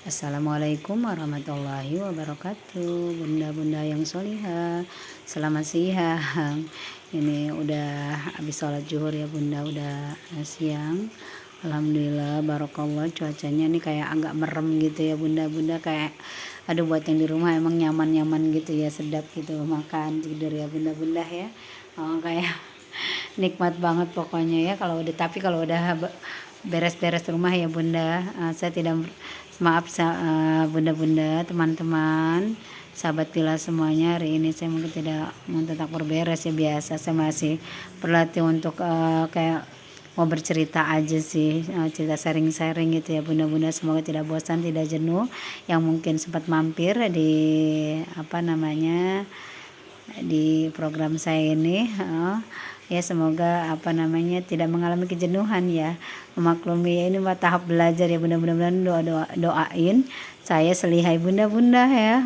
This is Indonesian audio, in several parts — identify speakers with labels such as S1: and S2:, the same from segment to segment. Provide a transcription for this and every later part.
S1: Assalamualaikum warahmatullahi wabarakatuh. Bunda-bunda yang solihah, selamat siang. Ini udah habis sholat zuhur ya bunda, udah siang. Alhamdulillah, barokallah, cuacanya nih kayak agak merem gitu ya bunda-bunda, kayak aduh, buat yang di rumah emang nyaman-nyaman gitu ya, sedap gitu makan tidur ya bunda-bunda ya. Kayak nikmat banget pokoknya ya kalau udah, tapi kalau udah beres-beres rumah ya bunda, saya tidak maaf bunda-bunda, teman-teman, sahabat Pila semuanya, hari ini saya mungkin tidak mau tetap berberes ya, biasa saya masih berlatih untuk kayak mau bercerita aja sih, cerita sharing-sharing gitu ya bunda-bunda, semoga tidak bosan, tidak jenuh yang mungkin sempat mampir di di program saya ini. Ya semoga tidak mengalami kejenuhan ya, memaklumi ya, ini mah tahap belajar ya bunda, mudah-mudahan doain saya selihai bunda-bunda ya.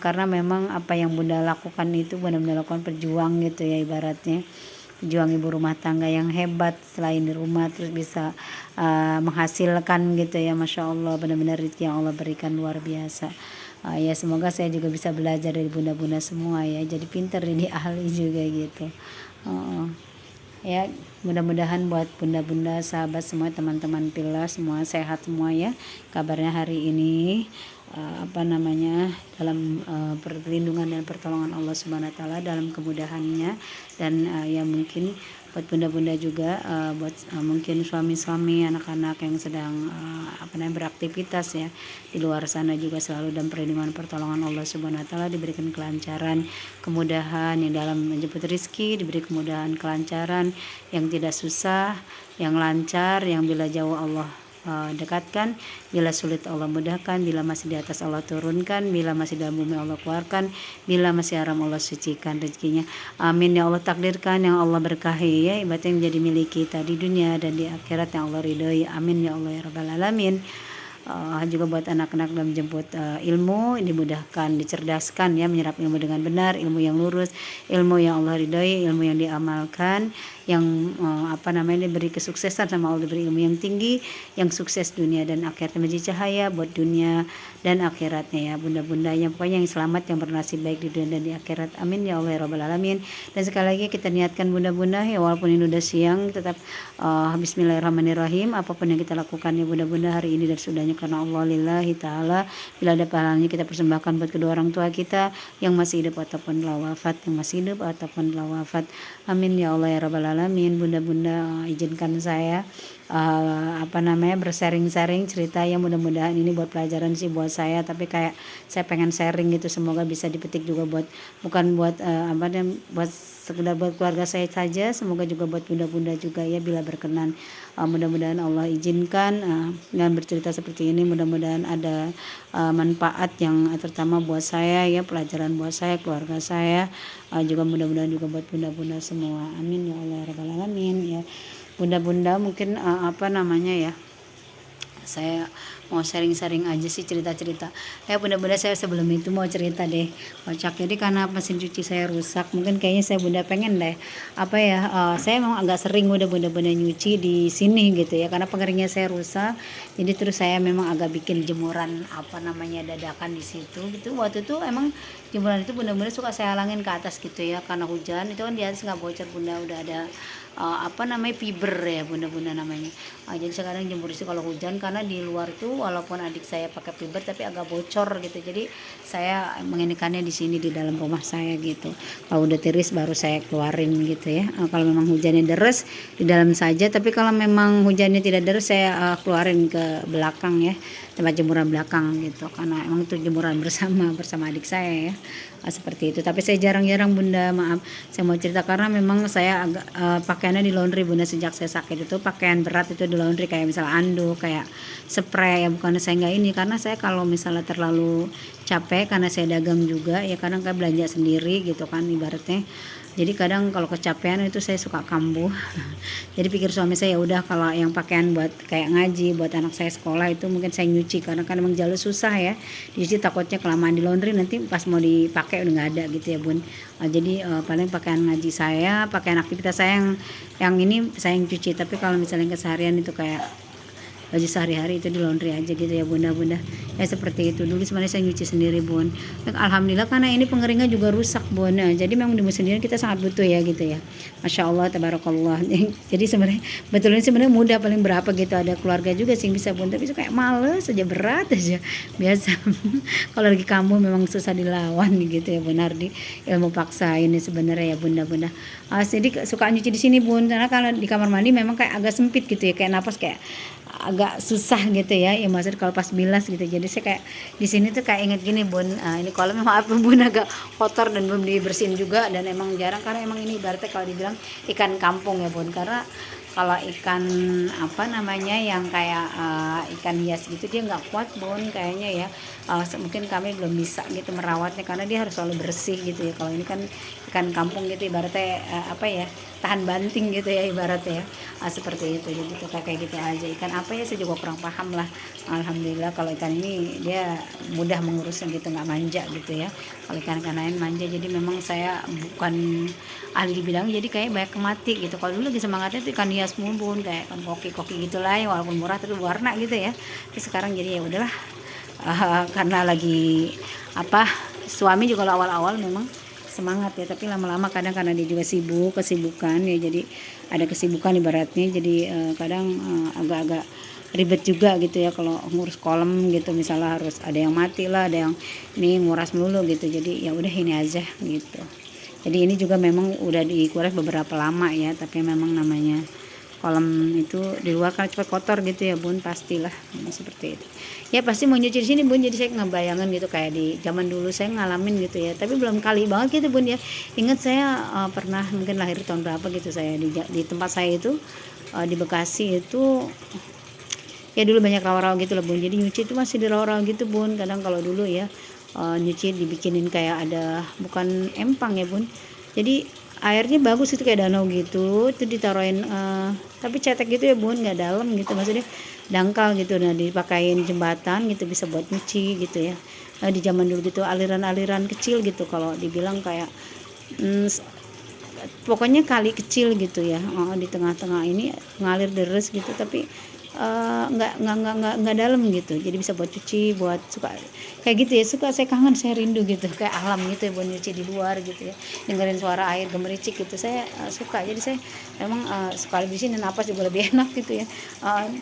S1: Karena memang apa yang bunda lakukan itu benar-benar lakukan pejuang gitu ya, ibaratnya pejuang ibu rumah tangga yang hebat, selain di rumah terus bisa menghasilkan gitu ya, masya Allah, benar-benar rezeki yang Allah berikan luar biasa. Ya semoga saya juga bisa belajar dari bunda-bunda semua ya, jadi pinter ini ahli juga gitu. Ya mudah-mudahan buat bunda-bunda, sahabat semua, teman-teman Pila semua sehat semua ya kabarnya hari ini, dalam perlindungan dan pertolongan Allah Subhanahu wa taala, dalam kemudahannya. Dan ya mungkin buat bunda-bunda juga, buat mungkin suami-suami, anak-anak yang sedang beraktivitas ya di luar sana, juga selalu dalam perlindungan pertolongan Allah Subhanahu wa taala, diberikan kelancaran, kemudahan yang dalam menjemput rezeki, diberi kemudahan, kelancaran, yang tidak susah, yang lancar, yang bila jauh Allah dekatkan, bila sulit Allah mudahkan, bila masih di atas Allah turunkan, bila masih dalam bumi Allah keluarkan, bila masih haram Allah sucikan rezekinya. Amin ya Allah, takdirkan yang Allah berkahi ya, ibadah yang menjadi milik kita di dunia dan di akhirat yang Allah ridhoi. Amin ya Allah ya rabbal alamin. Juga buat anak-anak dalam menjemput ilmu, dimudahkan, dicerdaskan ya, menyerap ilmu dengan benar, ilmu yang lurus, ilmu yang Allah ridhoi, ilmu yang diamalkan, yang diberi kesuksesan sama Allah, diberi ilmu yang tinggi, yang sukses dunia dan akhirat, menjadi cahaya buat dunia dan akhiratnya ya bunda-bundanya, pokoknya yang selamat, yang bernasib baik di dunia dan di akhirat. Amin ya Allah ya rabbal alamin. Dan sekali lagi kita niatkan bunda-bunda ya, walaupun ini udah siang, tetap bismillahirrahmanirrahim, apapun yang kita lakukan ya bunda-bunda hari ini dan sudahnya, karena Allah lillahi ta'ala, bila ada pahalanya kita persembahkan buat kedua orang tua kita yang masih hidup ataupun telah wafat, amin ya Allah ya rabbal alamin. Bunda-bunda, izinkan saya bersharing-sharing cerita yang mudah-mudahan ini buat pelajaran sih buat saya, tapi kayak saya pengen sharing gitu, semoga bisa dipetik juga buat, bukan buat buat sekedar buat keluarga saya saja, semoga juga buat bunda-bunda juga ya bila berkenan. Mudah-mudahan Allah izinkan dengan bercerita seperti ini, mudah-mudahan ada manfaat yang terutama buat saya ya, pelajaran buat saya, keluarga saya, juga mudah-mudahan juga buat bunda-bunda semua. Amin ya Allah ya rabbal alamin ya. Bunda-bunda mungkin saya mau sharing-sharing aja sih, cerita-cerita ya bunda-bunda. Saya sebelum itu mau cerita deh, kocak. Jadi karena mesin cuci saya rusak, mungkin kayaknya saya bunda pengen deh saya memang agak sering bunda-bunda nyuci di sini gitu ya, karena pengeringnya saya rusak. Jadi terus saya memang agak bikin jemuran dadakan di situ gitu. Waktu itu emang jemuran itu bunda-bunda suka saya halangin ke atas gitu ya, karena hujan itu kan di atas nggak bocor bunda, udah ada fiber ya bunda-bunda namanya. Jadi sekarang jemur sih kalau hujan, karena di luar tuh walaupun adik saya pakai fiber tapi agak bocor gitu, jadi saya menginikannya di sini di dalam rumah saya gitu. Kalau udah tiris baru saya keluarin gitu ya. Kalau memang hujannya deres di dalam saja, tapi kalau memang hujannya tidak deres saya keluarin ke belakang ya, tempat jemuran belakang gitu, karena emang itu jemuran bersama adik saya ya. Seperti itu. Tapi saya jarang-jarang bunda, maaf saya mau cerita, karena memang saya agak pakaiannya di laundry bunda. Sejak saya sakit itu pakaian berat itu di laundry, kayak misalnya anduk, kayak spray ya, bukan saya nggak ini, karena saya kalau misalnya terlalu capek, karena saya dagang juga ya, kadang kayak belanja sendiri gitu kan ibaratnya. Jadi kadang kalau kecapean itu saya suka kambuh. Jadi pikir suami saya, ya udah kalau yang pakaian buat kayak ngaji, buat anak saya sekolah itu mungkin saya nyuci, karena kan memang jalur susah ya dicuci, takutnya kelamaan di laundry nanti pas mau dipakai udah nggak ada gitu ya bun. Jadi paling pakaian ngaji saya, pakaian aktivitas saya yang ini saya yang cuci. Tapi kalau misalnya keseharian itu kayak baju sehari-hari itu di laundry aja gitu ya bunda-bunda ya, seperti itu. Dulu sebenarnya saya nyuci sendiri bun, alhamdulillah karena ini pengeringnya juga rusak bun. Nah, jadi memang di musim dingin kita sangat butuh ya gitu ya, masya Allah tabarakallah. Jadi sebenarnya betulnya sebenarnya mudah, paling berapa gitu, ada keluarga juga sih yang bisa bun, tapi kayak males aja, berat aja biasa. Kalau lagi kamu memang susah dilawan gitu ya benar, di ilmu paksa ini sebenarnya ya bunda-bunda. Jadi suka nyuci di sini bun, karena kalau di kamar mandi memang kayak agak sempit gitu ya, kayak napas kayak agak susah gitu ya, ya maksud kalau pas bilas gitu. Jadi saya kayak di sini tuh kayak inget gini bun, ini kolamnya maaf bun agak kotor dan belum dibersihin juga, dan emang jarang karena emang ini ibaratnya kalau dibilang ikan kampung ya bun, karena kalau ikan apa namanya yang kayak ikan hias gitu dia nggak kuat bun kayaknya ya. Mungkin kami belum bisa gitu merawatnya karena dia harus selalu bersih gitu ya. Kalau ini kan ikan kampung gitu ibaratnya apa ya, tahan banting gitu ya ibaratnya ya. Seperti itu, jadi kayak gitu aja. Ikan apa ya saya juga kurang paham lah. Alhamdulillah kalau ikan ini dia mudah mengurusnya gitu, nggak manja gitu ya. Kalau ikan lain manja, jadi memang saya bukan ahli di bidang, jadi kayak banyak mati gitu. Kalau dulu lagi semangatnya tuh ikan hias mumpun kayak ikan koki gitulah ya, walaupun murah tapi warna gitu ya. Tapi sekarang jadi ya udahlah, karena lagi apa, suami juga awal-awal memang semangat ya, tapi lama-lama kadang karena dia juga kesibukan ya, jadi ada kesibukan ibaratnya, jadi kadang agak-agak ribet juga gitu ya kalau ngurus kolam gitu, misalnya harus ada yang mati lah, ada yang ini nguras melulu gitu. Jadi ya udah ini aja gitu. Jadi ini juga memang udah dikuras beberapa lama ya, tapi memang namanya kolam itu di luar kan cepat kotor gitu ya bun, pastilah seperti itu ya, pasti mau nyuci di sini bun. Jadi saya ngebayangin gitu kayak di zaman dulu saya ngalamin gitu ya, tapi belum kali banget gitu bun ya. Ingat saya pernah mungkin lahir tahun berapa gitu, saya di tempat saya itu di Bekasi itu ya, dulu banyak rawa-rawa gitu lah bun, jadi nyuci itu masih di rawa-rawa gitu bun. Kadang kalau dulu ya nyuci dibikinin kayak ada, bukan empang ya bun, jadi airnya bagus itu kayak danau gitu, itu ditaruhin tapi cetek gitu ya bun, nggak dalam gitu, maksudnya dangkal gitu. Nah dipakein jembatan gitu bisa buat nyuci gitu ya. Di zaman dulu gitu aliran-aliran kecil gitu, kalau dibilang kayak pokoknya kali kecil gitu ya, di tengah-tengah ini ngalir deres gitu, tapi nggak dalam gitu, jadi bisa buat cuci, buat suka kayak gitu ya. Saya kangen, saya rindu gitu kayak alam gitu ya, buat nyuci di luar gitu ya, dengerin suara air gemericik gitu. Saya suka, jadi saya memang sekali di sini napas juga lebih enak gitu ya,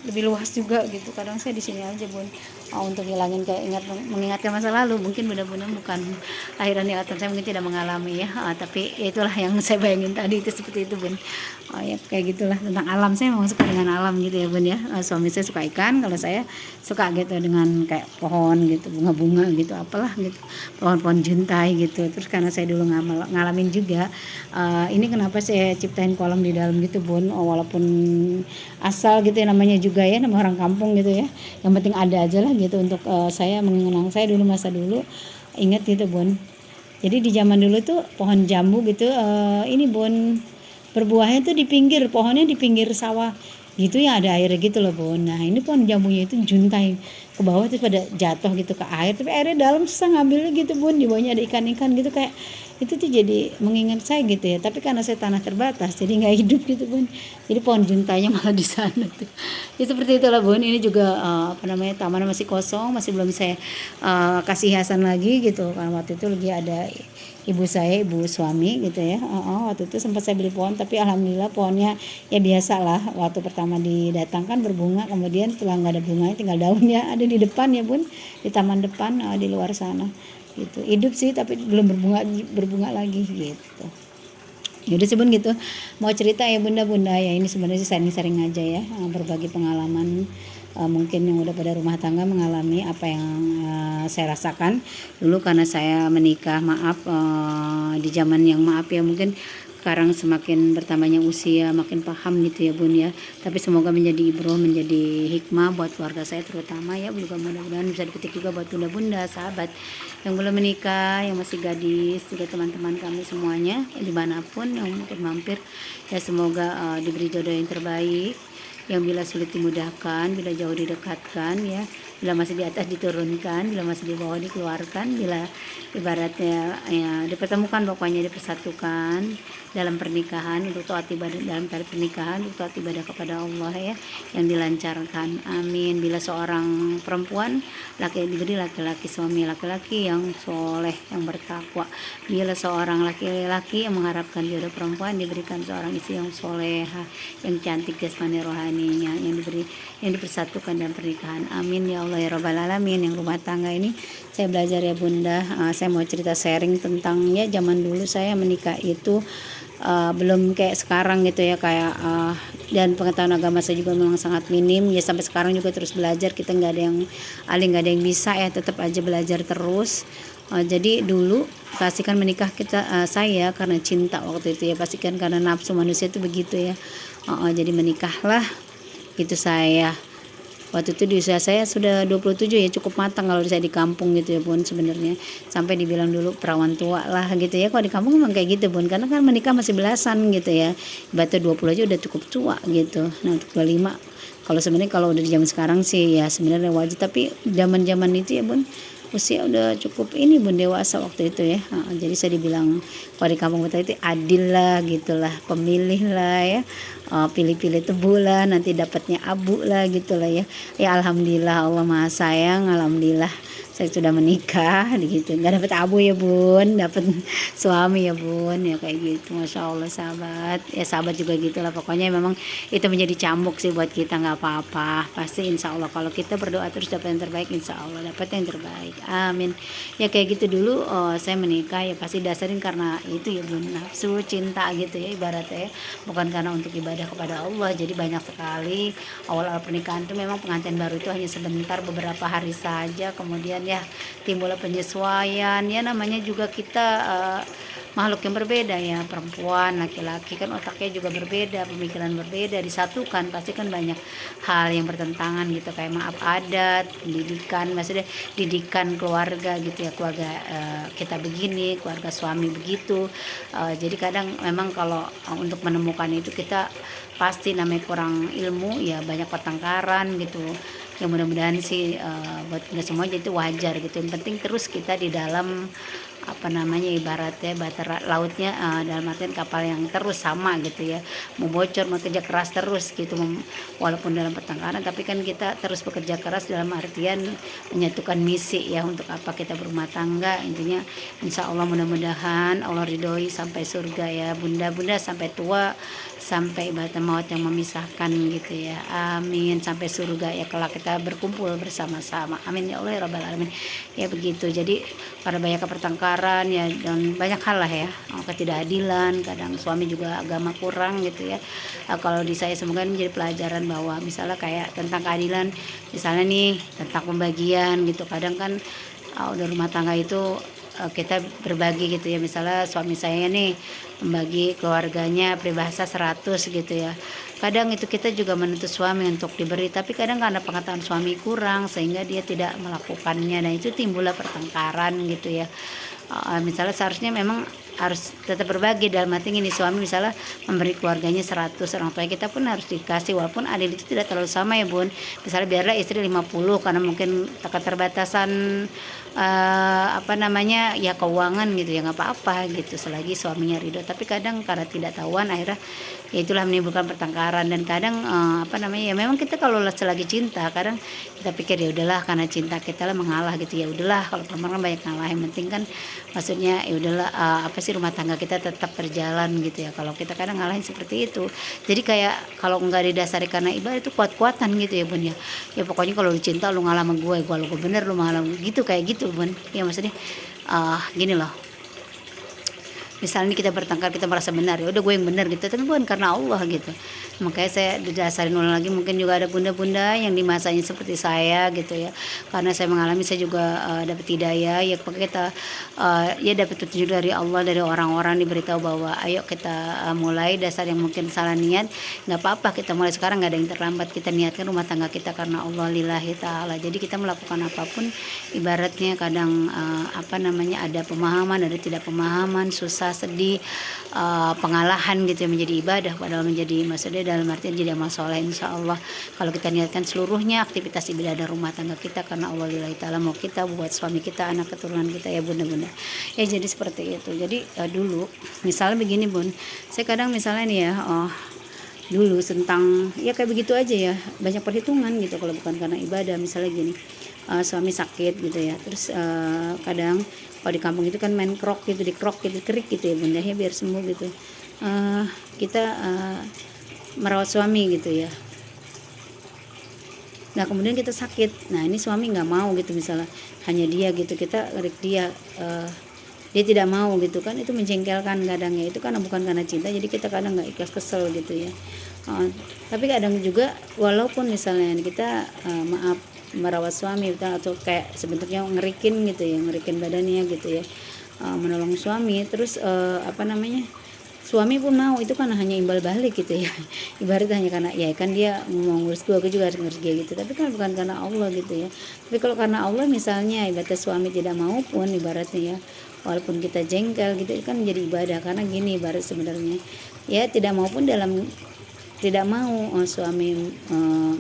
S1: lebih luas juga gitu. Kadang saya di sini aja bun, untuk ngilangin kayak mengingatkan masa lalu. Mungkin benar-benar bukan lahiran di atas, saya mungkin tidak mengalami ya, tapi ya itulah yang saya bayangin tadi itu seperti itu bun. Ya kayak gitulah tentang alam. Saya memang suka dengan alam gitu ya bun ya. Suami saya suka ikan, kalau saya suka gitu dengan kayak pohon gitu, bunga-bunga gitu, apalah gitu, pohon-pohon juntai gitu. Terus karena saya dulu ngalamin juga, ini kenapa saya ciptain kolam di dalam gitu bun, walaupun asal gitu ya, namanya juga ya, nama orang kampung gitu ya, yang penting ada aja lah gitu. Untuk saya mengenang saya dulu, masa dulu ingat gitu bun. Jadi di zaman dulu tuh pohon jambu gitu, ini bun, berbuahnya tuh di pinggir, pohonnya di pinggir sawah gitu ya, ada airnya gitu loh bun. Nah ini pohon jambunya itu juntai ke bawah terus pada jatuh gitu ke air, tapi airnya dalam, susah ngambilnya gitu bun. Di bawahnya ada ikan-ikan gitu, kayak itu tuh jadi mengingat saya gitu ya. Tapi karena saya tanah terbatas jadi nggak hidup gitu bun, jadi pohon juntainya malah di sana tuh ya. Seperti itulah bun. Ini juga apa namanya, taman masih kosong, masih belum saya kasih hiasan lagi gitu, karena waktu itu lagi ada ibu suami gitu ya. Waktu itu sempat saya beli pohon, tapi alhamdulillah pohonnya ya biasa lah, waktu pertama didatangkan berbunga, kemudian setelah nggak ada bunganya tinggal daunnya ada di depan ya bun, di taman depan di luar sana gitu. Hidup sih tapi belum berbunga lagi gitu. Yaudah sih bun gitu, mau cerita ya bunda-bunda ya, ini sebenarnya sering-sering aja ya, berbagi pengalaman. Mungkin yang udah pada rumah tangga mengalami apa yang saya rasakan dulu karena saya menikah, maaf, di zaman yang maaf ya, mungkin sekarang semakin bertambahnya usia makin paham gitu ya bun ya. Tapi semoga menjadi ibroh, menjadi hikmah buat keluarga saya terutama ya, juga mudah-mudahan bisa dipetik juga buat bunda-bunda sahabat yang belum menikah, yang masih gadis, juga teman-teman kami semuanya dimanapun yang mungkin mampir ya. Semoga diberi jodoh yang terbaik, yang bila sulit dimudahkan, bila jauh didekatkan ya. bila masih di atas diturunkan, bila masih di bawah dikeluarkan, bila ibaratnya ya dipertemukan, pokoknya dipersatukan dalam pernikahan untuk taat ibadah, dalam tali pernikahan untuk taat ibadah kepada Allah ya, yang dilancarkan, amin. Bila seorang perempuan diberi laki-laki suami laki-laki yang soleh, yang bertakwa. Bila seorang laki-laki yang mengharapkan jodoh perempuan diberikan seorang istri yang soleha, yang cantik jasmani rohaninya, yang dipersatukan dalam pernikahan, amin ya Allah ya Rabbal Alamin. Yang rumah tangga ini saya belajar ya Bunda. Saya mau cerita sharing tentang ya zaman dulu saya menikah itu belum kayak sekarang gitu ya, kayak dan pengetahuan agama saya juga memang sangat minim ya, sampai sekarang juga terus belajar. Kita nggak ada yang ahli, nggak ada yang bisa ya, tetap aja belajar terus. Jadi dulu pastikan menikah saya karena cinta waktu itu ya, pastikan karena nafsu manusia itu begitu ya. Jadi menikahlah gitu saya. Waktu itu di usia saya sudah 27 ya, cukup matang kalau saya di kampung gitu ya Bun sebenarnya. Sampai dibilang dulu perawan tua lah gitu ya. Kalau di kampung memang kayak gitu Bun, karena kan menikah masih belasan gitu ya. Ibaratnya 20 aja udah cukup tua gitu. Nah untuk 25, kalau sebenarnya kalau udah di zaman sekarang sih ya sebenarnya wajib, tapi zaman-zaman itu ya Bun usia udah cukup ini Bun, dewasa waktu itu ya. Jadi saya dibilang kalau di kampung kita itu adil lah gitulah, pemilih lah ya. Pilih-pilih tebu lah, nanti dapatnya abu lah gitulah ya. Ya alhamdulillah, Allah maha sayang, alhamdulillah saya sudah menikah gitu, nggak dapat abu ya Bun, dapat suami ya Bun ya, kayak gitu. Masya Allah sahabat ya, sahabat juga gitulah pokoknya. Memang itu menjadi cambuk sih buat kita, nggak apa-apa, pasti insya Allah kalau kita berdoa terus dapat yang terbaik, insya Allah dapat yang terbaik, amin ya. Kayak gitu dulu saya menikah ya pasti dasarin karena itu ya Bun, nafsu cinta gitu ya ibaratnya ya, bukan karena untuk ibadah kepada Allah. Jadi banyak sekali awal-awal pernikahan itu memang pengantin baru itu hanya sebentar, beberapa hari saja, kemudian ya timbullah penyesuaian ya, namanya juga kita makhluk yang berbeda ya, perempuan laki-laki kan otaknya juga berbeda, pemikiran berbeda, disatukan pasti kan banyak hal yang bertentangan gitu, kayak maaf adat, pendidikan, maksudnya didikan keluarga gitu ya, keluarga kita begini, keluarga suami begitu. Jadi kadang memang kalau untuk menemukan itu kita pasti namanya kurang ilmu ya, banyak pertengkaran gitu. Ya mudah-mudahan sih buat nggak semua itu wajar gitu. Yang penting terus kita di dalam apa namanya ibaratnya batara lautnya, dalam artian kapal yang terus sama gitu ya, mau bocor mau kerja keras terus gitu, walaupun dalam pertengkaran tapi kan kita terus bekerja keras dalam artian menyatukan misi ya, untuk apa kita berumah tangga. Intinya insya Allah mudah-mudahan Allah ridhoi sampai surga ya Bunda-bunda, sampai tua, sampai ibarat maut yang memisahkan gitu ya, amin, sampai surga ya kelak kita berkumpul bersama-sama, amin ya Allah ya Rabbal Alamin ya begitu. Jadi pada banyak pertengkaran ya, dan banyak hal lah ya, ketidakadilan, kadang suami juga agama kurang gitu ya. Kalau di saya semoga menjadi pelajaran bahwa misalnya kayak tentang keadilan, misalnya nih tentang pembagian gitu, kadang kan udah rumah tangga itu kita berbagi gitu ya, misalnya suami saya nih membagi keluarganya peribahasa 100 gitu ya, kadang itu kita juga menuntut suami untuk diberi, tapi kadang karena pengetahuan suami kurang sehingga dia tidak melakukannya, dan itu timbullah pertengkaran gitu ya. Misalnya seharusnya memang harus tetap berbagi, dalam arti ini suami misalnya memberi keluarganya 100, orang tua kita pun harus dikasih, walaupun adil itu tidak terlalu sama ya Bun. Misalnya biarlah istri 50 karena mungkin keterbatasan apa namanya ya keuangan gitu ya, nggak apa-apa gitu selagi suaminya ridho. Tapi kadang karena tidak tahuan akhirnya ya itulah menimbulkan pertengkaran. Dan kadang apa namanya ya, memang kita kalau selagi cinta kadang kita pikir ya udahlah karena cinta kita lah mengalah gitu ya, udahlah kalau perempuan kan banyak ngalah, yang penting kan maksudnya ya udahlah apa sih rumah tangga kita tetap berjalan gitu ya. Kalau kita kadang ngalahin seperti itu, jadi kayak kalau nggak didasari karena ibadah itu kuat-kuatan gitu ya Bun ya. Ya pokoknya kalau lu cinta lu ngalah sama gue kalau gue bener lu ngalah gitu, kayak gitu Bun ya. Maksudnya gini loh, misalnya kita bertengkar kita merasa benar ya udah gue yang benar gitu, tapi bukan karena Allah gitu. Makanya saya didasarin ulang lagi, mungkin juga ada bunda-bunda yang di masanya seperti saya gitu ya, karena saya mengalami, saya juga dapat hidayah ya, kita ya dapat petunjuk dari Allah, dari orang-orang, diberitahu bahwa ayo kita mulai, dasar yang mungkin salah niat nggak apa-apa, kita mulai sekarang, nggak ada yang terlambat, kita niatkan rumah tangga kita karena Allah lillahi ta'ala. Jadi kita melakukan apapun ibaratnya kadang apa namanya ada pemahaman, ada tidak pemahaman, susah rasa sedih, pengalahan gitu ya, menjadi ibadah, padahal menjadi maksudnya dalam artian jadi amal soleh insya Allah kalau kita niatkan seluruhnya aktivitas ibadah rumah tangga kita karena Allah lillahi ta'ala, mau kita buat suami kita, anak keturunan kita ya bunda-bunda ya. Jadi seperti itu. Jadi dulu misalnya begini bun, saya kadang misalnya nih ya, dulu tentang ya kayak begitu aja ya, banyak perhitungan gitu kalau bukan karena ibadah. Misalnya gini, suami sakit gitu ya, terus kadang kalau di kampung itu kan main krok gitu, dikrok gitu, kerik gitu ya bunda ya biar sembuh gitu. Kita merawat suami gitu ya, nah kemudian kita sakit, nah ini suami nggak mau gitu, misalnya hanya dia gitu, kita kerik dia, dia tidak mau gitu kan, itu menjengkelkan kadang ya, itu karena bukan karena cinta, jadi kita kadang nggak ikhlas, kesel gitu ya. Tapi kadang juga walaupun misalnya kita maaf merawat suami atau kayak sebenarnya ngerikin gitu ya, ngerikin badannya gitu ya, menolong suami, terus apa namanya, suami pun mau, itu kan hanya imbal balik gitu ya ibaratnya hanya karena ya kan dia mau ngurus gue juga harus ngurus dia gitu, tapi kan bukan karena Allah gitu ya. Tapi kalau karena Allah misalnya ibaratnya suami tidak mau pun ibaratnya ya, walaupun kita jengkel gitu kan menjadi ibadah, karena gini ibarat sebenarnya ya, tidak mau pun dalam tidak mau suami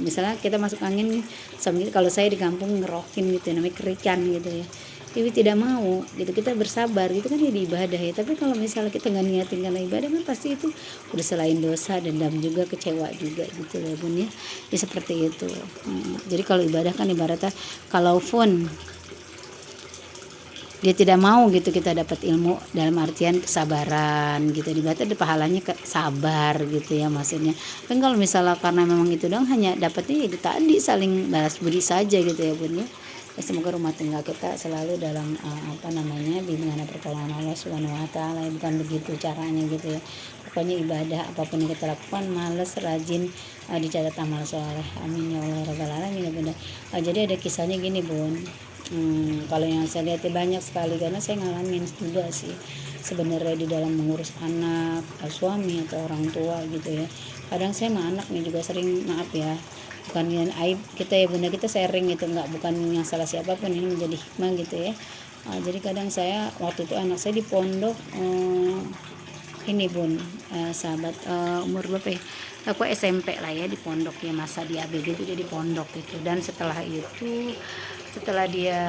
S1: misalnya kita masuk angin suami, kalau saya di kampung ngerokin gitu namanya kerikan gitu ya, ibu tidak mau gitu, kita bersabar gitu kan jadi ibadah ya. Tapi kalau misalnya kita nggak niatin karena ibadah kan pasti itu udah selain dosa, dendam juga, kecewa juga gitu loh bun ya, ya seperti itu. Jadi kalau ibadah kan ibaratnya kalaupun dia tidak mau gitu kita dapat ilmu dalam artian kesabaran gitu, ibaratnya pahalanya sabar gitu ya maksudnya kan. Kalau misalnya karena memang itu dong hanya dapatnya itu tadi saling balas budi saja gitu ya bun ya. Semoga rumah tangga kita selalu dalam apa namanya bimbingan dan pertolongan Allah Subhanahu wa taala. Bukan begitu caranya gitu ya. Pokoknya ibadah apapun yang kita lakukan males, rajin, dicatat amal soleh. Amin ya Allah rabbal alamin ya bunda. Jadi ada kisahnya gini bun. Kalau yang saya lihat banyak sekali karena saya ngalamin juga sih sebenarnya di dalam mengurus anak, suami atau orang tua gitu ya. Kadang saya sama anak nih juga sering, maaf ya, bukan yang aib kita ya bunda, kita sharing gitu, nggak bukan yang salah siapapun, ini menjadi hikmah gitu ya. Jadi kadang saya waktu itu anak saya di pondok ini bun, sahabat umur berapa ya, aku SMP lah ya, di pondok ya, masa di ABG itu dia di pondok gitu. Dan setelah dia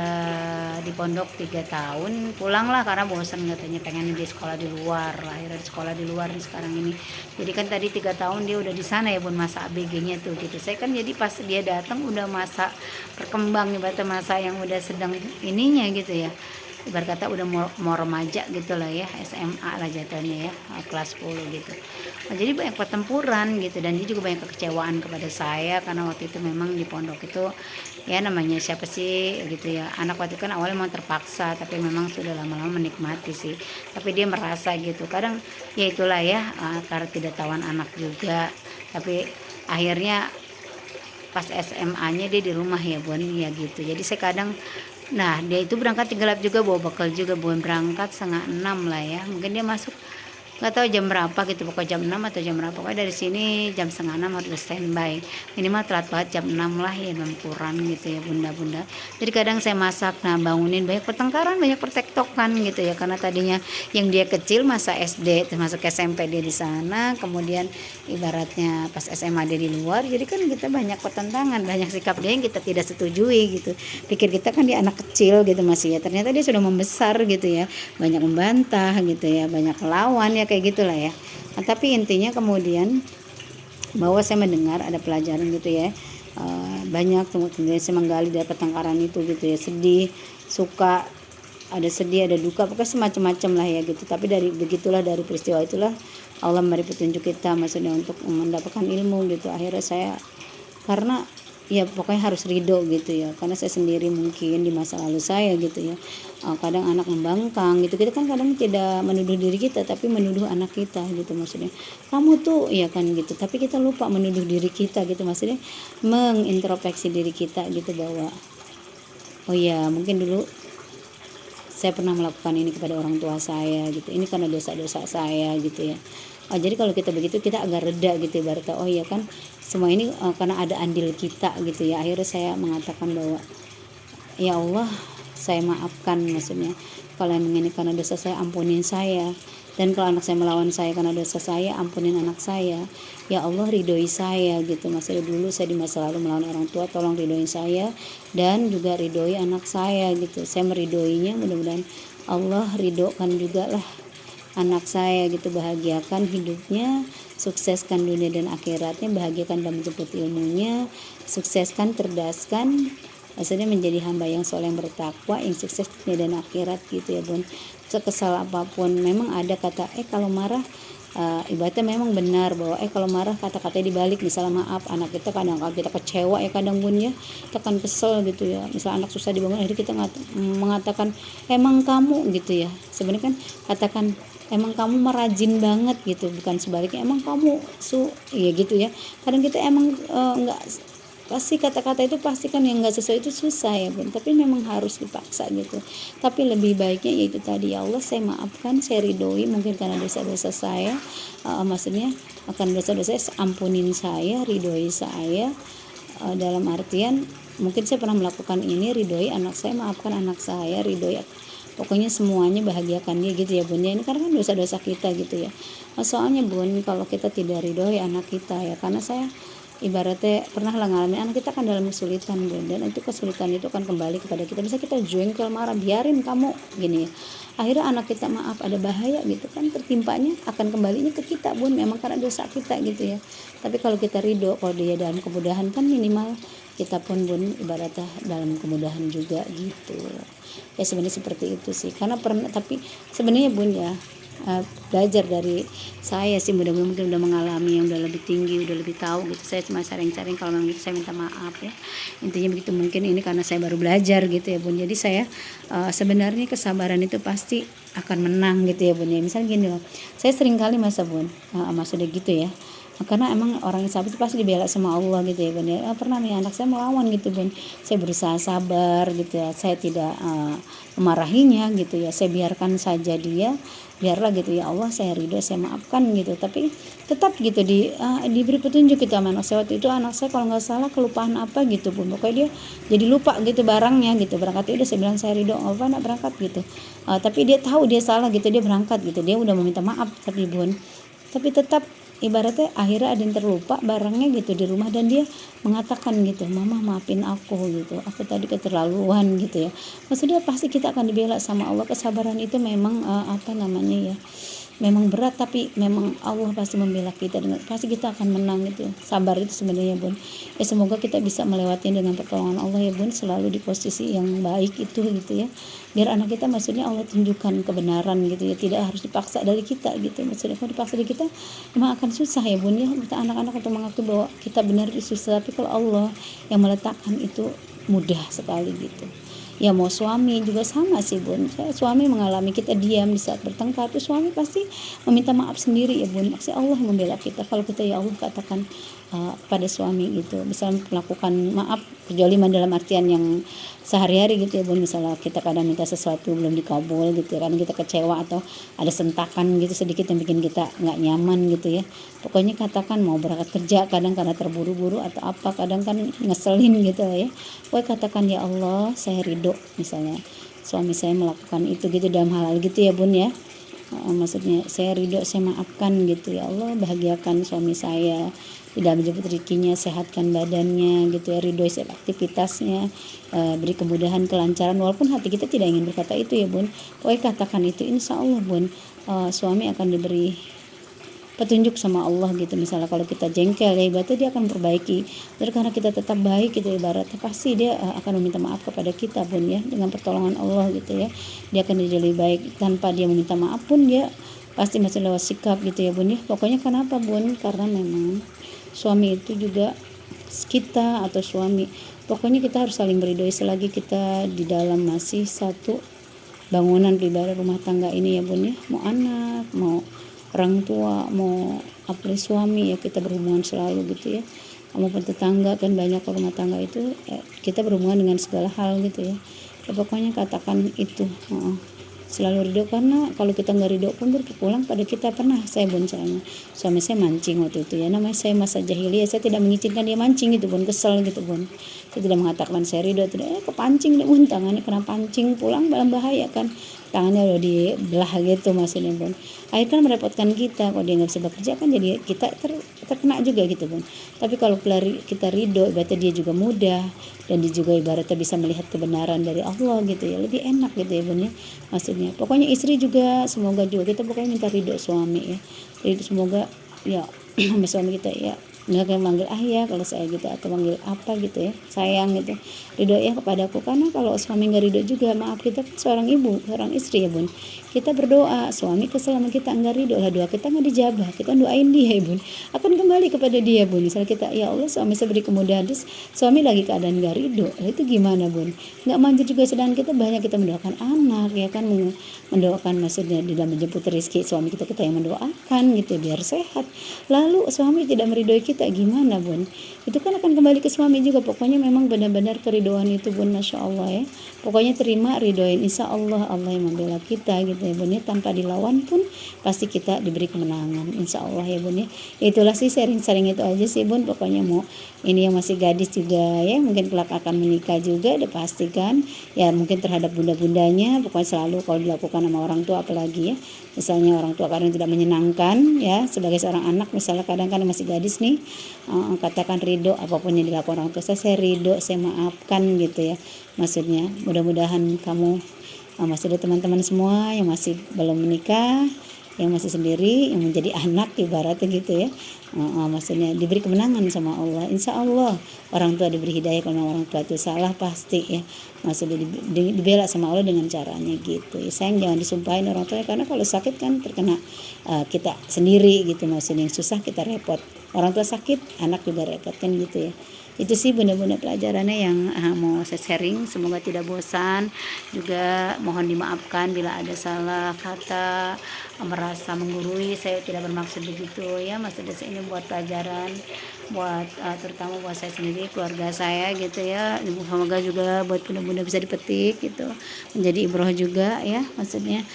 S1: di pondok 3 tahun pulanglah karena bosan katanya, pengen di sekolah di luar, akhirnya di sekolah di luar sekarang ini. Jadi kan tadi 3 tahun dia udah di sana ya bun, masa ABG-nya tuh gitu. Saya kan jadi pas dia datang udah masa berkembang, ibaratnya masa yang udah sedang ininya gitu ya, ibarat kata udah mau remaja gitu lah ya, SMA lah jatuhnya ya, kelas 10 gitu. Jadi banyak pertempuran gitu, dan dia juga banyak kekecewaan kepada saya karena waktu itu memang di pondok itu ya namanya siapa sih gitu ya, anak waktu itu kan awalnya mau terpaksa, tapi memang sudah lama-lama menikmati sih, tapi dia merasa gitu kadang ya itulah ya, karena tidak tahuan anak juga. Tapi akhirnya pas SMA-nya dia di rumah ya bun ya gitu. Jadi saya kadang, nah dia itu berangkat gelap juga, bawa bekal juga bun, berangkat 5:30 lah ya, mungkin dia masuk nggak tahu jam berapa gitu, pokoknya jam 6 atau jam berapa, pokoknya dari sini jam 5:30 harus standby, minimal telat banget jam 6 lah ya, 6 kurang gitu ya bunda-bunda. Jadi kadang saya masak, nah bangunin, banyak pertengkaran, banyak pertektokan gitu ya, karena tadinya yang dia kecil masa SD masuk SMP dia di sana, kemudian ibaratnya pas SMA dia di luar, jadi kan kita banyak pertentangan, banyak sikap dia yang kita tidak setujui gitu. Pikir kita kan dia anak kecil gitu masih ya, ternyata dia sudah membesar gitu ya, banyak membantah gitu ya, banyak melawan ya, kayak gitulah ya. Nah, tapi intinya kemudian bahwa saya mendengar ada pelajaran gitu ya, banyak kemudian saya menggali dari pertengkaran itu gitu ya, sedih, suka, ada sedih, ada duka, pokoknya semacam-macam lah ya gitu. Tapi dari begitulah, dari peristiwa itulah Allah memberi petunjuk kita, maksudnya untuk mendapatkan ilmu gitu. Akhirnya saya, karena ya pokoknya harus ridho gitu ya, karena saya sendiri mungkin di masa lalu saya gitu ya, kadang anak membangkang gitu, kita kan kadang tidak menuduh diri kita tapi menuduh anak kita gitu, maksudnya kamu tuh ya kan gitu, tapi kita lupa menuduh diri kita gitu, maksudnya mengintrospeksi diri kita gitu, bahwa oh ya mungkin dulu saya pernah melakukan ini kepada orang tua saya gitu, ini karena dosa-dosa saya gitu ya. Jadi kalau kita begitu kita agak reda gitu, ibaratnya oh ya kan semua ini karena ada andil kita gitu ya. Akhirnya saya mengatakan bahwa ya Allah saya maafkan, maksudnya kalau yang ini karena dosa saya, ampunin saya. Dan kalau anak saya melawan saya karena dosa saya, ampunin anak saya. Ya Allah, ridhoi saya gitu. Maksudnya dulu saya di masa lalu melawan orang tua, tolong ridhoi saya dan juga ridhoi anak saya gitu. Saya meridhoinya, mudah-mudahan Allah ridhokan juga lah anak saya gitu, bahagiakan hidupnya, sukseskan dunia dan akhiratnya, bahagiakan dalam menjemput ilmunya, sukseskan, cerdaskan, maksudnya menjadi hamba yang soleh, yang bertakwa, yang sukses dunia dan akhirat gitu ya bun. Sekesal apapun memang ada kata kalau marah, ibaratnya memang benar bahwa kalau marah kata-katanya dibalik. Misalnya maaf, anak kita kadang kita kecewa ya kadang bun ya, kita kan kesel gitu ya, misal anak susah dibangun, akhirnya kita mengatakan emang kamu gitu ya. Sebenarnya kan katakan emang kamu merajin banget gitu, bukan sebaliknya emang kamu ya gitu ya. Kadang kita emang enggak, pasti kata-kata itu pasti kan yang nggak sesuai itu susah ya bun, tapi memang harus dipaksa gitu. Tapi lebih baiknya yaitu tadi, ya Allah saya maafkan, saya ridhoi mungkin karena dosa-dosa saya, maksudnya akan dosa-dosa saya, ampunin saya, ridhoi saya, dalam artian mungkin saya pernah melakukan ini, ridhoi anak saya, maafkan anak saya, ridhoi, pokoknya semuanya bahagiakan dia gitu ya bun ya. Ini karena kan dosa-dosa kita gitu ya. Soalnya bun, kalau kita tidak ridhoi anak kita ya, karena saya ibaratnya pernah lah ngalamin, anak kita kan dalam kesulitan bun, dan itu kesulitan itu kan kembali kepada kita. Bisa kita jengkel, marah, biarin kamu gini ya, akhirnya anak kita maaf ada bahaya gitu kan, tertimpanya akan kembalinya ke kita bun, memang karena dosa kita gitu ya. Tapi kalau kita ridho, kalau dia dalam kemudahan kan minimal kita pun bun ibaratnya dalam kemudahan juga gitu ya. Sebenarnya seperti itu sih, karena pernah, tapi sebenarnya bun ya, belajar dari saya sih, mudah-mudahan mungkin udah mengalami yang udah lebih tinggi, udah lebih tahu gitu. Saya cuma sharing-sharing, kalau memang itu saya minta maaf ya, intinya begitu. Mungkin ini karena saya baru belajar gitu ya bun, jadi saya sebenarnya kesabaran itu pasti akan menang gitu ya bun ya. Misalnya gini loh, saya sering kali bun, maksudnya gitu ya, karena emang orang yang sabar itu pasti dibela sama Allah gitu ya bun ya. Pernah nih anak saya melawan gitu bun, saya berusaha sabar gitu ya, saya tidak memarahinya gitu ya, saya biarkan saja dia, biarlah gitu ya Allah, saya ridho, saya maafkan gitu. Tapi tetap gitu diberi petunjuk gitu sama anak saya. Waktu itu anak saya kalau nggak salah kelupaan apa gitu bun, pokoknya dia jadi lupa gitu barangnya gitu, berangkat udah saya bilang saya ridho, apa nak berangkat gitu. Tapi dia tahu dia salah gitu, dia berangkat gitu, dia udah meminta maaf tapi bun, tapi tetap ibaratnya akhirnya ada yang terlupa barangnya gitu di rumah, dan dia mengatakan gitu, mama maafin aku gitu, aku tadi keterlaluan gitu ya. Maksudnya pasti kita akan dibela sama Allah. Kesabaran itu memang apa namanya ya, memang berat, tapi memang Allah pasti membela kita, dengan pasti kita akan menang gitu. Sabar itu sebenarnya bun ya, semoga kita bisa melewatinya dengan pertolongan Allah ya bun, selalu di posisi yang baik itu gitu ya, biar anak kita maksudnya Allah tunjukkan kebenaran gitu ya, tidak harus dipaksa dari kita gitu. Maksudnya kalau dipaksa dari kita memang akan susah ya bun ya, kita anak-anak untuk mengaku bahwa kita benar itu susah, tapi kalau Allah yang meletakkan itu mudah sekali gitu ya. Mau suami juga sama sih bun, suami mengalami kita diam di saat bertengkar, itu suami pasti meminta maaf sendiri ya bun. Maksudnya Allah yang membela kita, kalau kita ya Allah katakan pada suami gitu, misalnya melakukan maaf kejoliman dalam artian yang sehari-hari gitu ya bun. Misalnya kita kadang minta sesuatu belum dikabul gitu ya, kadang kita kecewa atau ada sentakan gitu sedikit yang bikin kita nggak nyaman gitu ya. Pokoknya katakan mau berangkat kerja kadang karena terburu-buru atau apa, kadang kan ngeselin gitu ya. Pokoknya katakan ya Allah saya ridho, misalnya suami saya melakukan itu gitu dalam hal gitu ya bun ya. Maksudnya saya ridho, saya maafkan gitu ya Allah, bahagiakan suami saya, tidak menjemput rezekinya, sehatkan badannya gitu ya, ridho setiap aktivitasnya, beri kemudahan, kelancaran, walaupun hati kita tidak ingin berkata itu ya bun. Pokoknya katakan itu, insya Allah bun suami akan diberi petunjuk sama Allah gitu. Misalnya kalau kita jengkel ya ibaratnya dia akan perbaiki, dan karena kita tetap baik gitu ibaratnya pasti dia akan meminta maaf kepada kita bun ya, dengan pertolongan Allah gitu ya. Dia akan jadi lebih baik, tanpa dia meminta maaf pun dia pasti masih lewat sikap gitu ya bun ya. Pokoknya kenapa bun, karena memang suami itu juga kita atau suami, pokoknya kita harus saling beridoi selagi kita di dalam masih satu bangunan pribadi rumah tangga ini ya bun ya. Mau anak, mau orang tua, mau apalagi suami ya, kita berhubungan selalu gitu ya, maupun tetangga kan banyak rumah tangga itu kita berhubungan dengan segala hal gitu ya. Pokoknya katakan itu selalu ridho, karena kalau kita nggak ridho pun berpulang pada kita. Pernah saya bun, soalnya suami saya mancing waktu itu ya, namanya saya masa jahiliyah, saya tidak mengizinkan dia mancing gitu bun, kesel gitu bun. Saya tidak mengatakan saya ridho, tidak kepancing deh bun, tangannya kena pancing, pulang dalam bahaya kan, tangannya udah dibelah gitu maksudnya Bun. Akhirnya kan merepotkan kita, kalau dia nggak bisa bekerja kan jadi kita terkena juga gitu Bun. Tapi kalau kita ridho, ibaratnya dia juga mudah, dan dia juga ibaratnya bisa melihat kebenaran dari Allah gitu ya, lebih enak gitu ya Bun ya. Maksudnya pokoknya istri juga, semoga juga kita pokoknya minta ridho suami ya. Jadi semoga ya sama suami kita ya nggak kayak manggil ayah kalau saya gitu, atau manggil apa gitu ya, sayang gitu, ridho ya kepadaku. Karena kalau suami nggak ridho juga, maaf, kita kan seorang ibu, seorang istri ya Bun, kita berdoa suami kesel sama kita nggak ridho, lah doa kita nggak dijabah, kita doain dia ya Bun, akan kembali kepada dia Bun. Misal kita ya Allah suami saya beri kemudahan, terus suami lagi keadaan nggak ridho, itu gimana Bun? Nggak manjur juga, sedang kita banyak kita mendoakan anak ya kan, mendoakan maksudnya di dalam menjemput rezeki suami kita yang mendoakan gitu biar sehat. Lalu suami tidak meridhoi kita, gimana Bun? Itu kan akan kembali ke suami juga. Pokoknya memang benar-benar keridoan itu Bun, Masya Allah ya. Pokoknya terima, ridoin, insya Allah Allah yang membela kita gitu ya Bun ya. Tanpa dilawan pun pasti kita diberi kemenangan, insya Allah ya Bun ya. Itulah sih sharing-sharing itu aja sih Bun. Pokoknya mau ini yang masih gadis juga ya, mungkin kelak akan menikah juga, udah pastikan ya, mungkin terhadap bunda-bundanya. Pokoknya selalu kalau dilakukan sama orang tua, apalagi ya misalnya orang tua kadang tidak menyenangkan ya, sebagai seorang anak misalnya kadang-kadang masih gadis nih, katakan ridho apapun yang dilakukan orang tua saya ridho, saya maafkan gitu ya. Maksudnya mudah-mudahan kamu masih ada teman-teman semua yang masih belum menikah, yang masih sendiri, yang menjadi anak ibaratnya gitu ya, maksudnya diberi kemenangan sama Allah, insya Allah. Orang tua diberi hidayah, kalau orang tua itu salah pasti ya, maksudnya dibela sama Allah dengan caranya gitu ya. Sayang jangan disumpahin orang tua, karena kalau sakit kan terkena kita sendiri gitu, maksudnya yang susah kita repot, orang tua sakit anak juga repot kan gitu ya. Itu sih benar-benar pelajarannya yang mau saya sharing, semoga tidak bosan. Juga mohon dimaafkan bila ada salah kata, merasa menggurui, saya tidak bermaksud begitu ya. Maksudnya ini buat pelajaran, buat terutama buat saya sendiri, keluarga saya gitu ya. Semoga juga buat bunda-bunda bisa dipetik gitu, menjadi ibroh juga ya. Maksudnya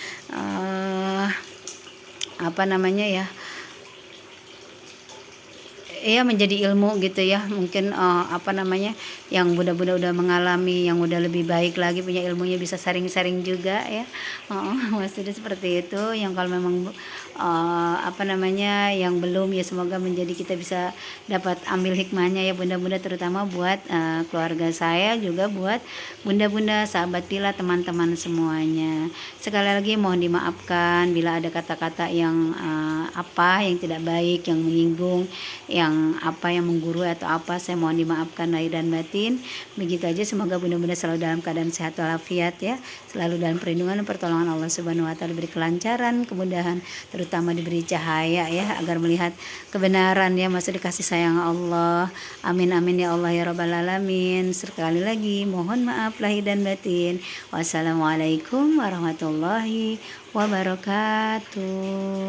S1: apa namanya ya, ya menjadi ilmu gitu ya. Mungkin apa namanya, yang bunda-bunda udah mengalami, yang udah lebih baik lagi punya ilmunya, bisa sharing-sharing juga ya. Maksudnya seperti itu. Yang kalau memang apa namanya yang belum, ya semoga menjadi kita bisa dapat ambil hikmahnya ya bunda-bunda, terutama buat keluarga saya, juga buat bunda-bunda, sahabat Pila, teman-teman semuanya. Sekali lagi mohon dimaafkan bila ada kata-kata yang apa yang tidak baik, yang menyinggung, yang yang menggurui atau apa, saya mohon dimaafkan lahir dan batin. Begitu aja, semoga bunda-bunda selalu dalam keadaan sehat walafiat ya, selalu dalam perlindungan dan pertolongan Allah Subhanahu wa taala, diberi kelancaran, kemudahan, terutama diberi cahaya ya, agar melihat kebenaran ya, maksud dikasih sayang Allah. Amin amin ya Allah ya rabbal alamin. Sekali lagi mohon maaf lahir dan batin. Wassalamualaikum warahmatullahi wabarakatuh.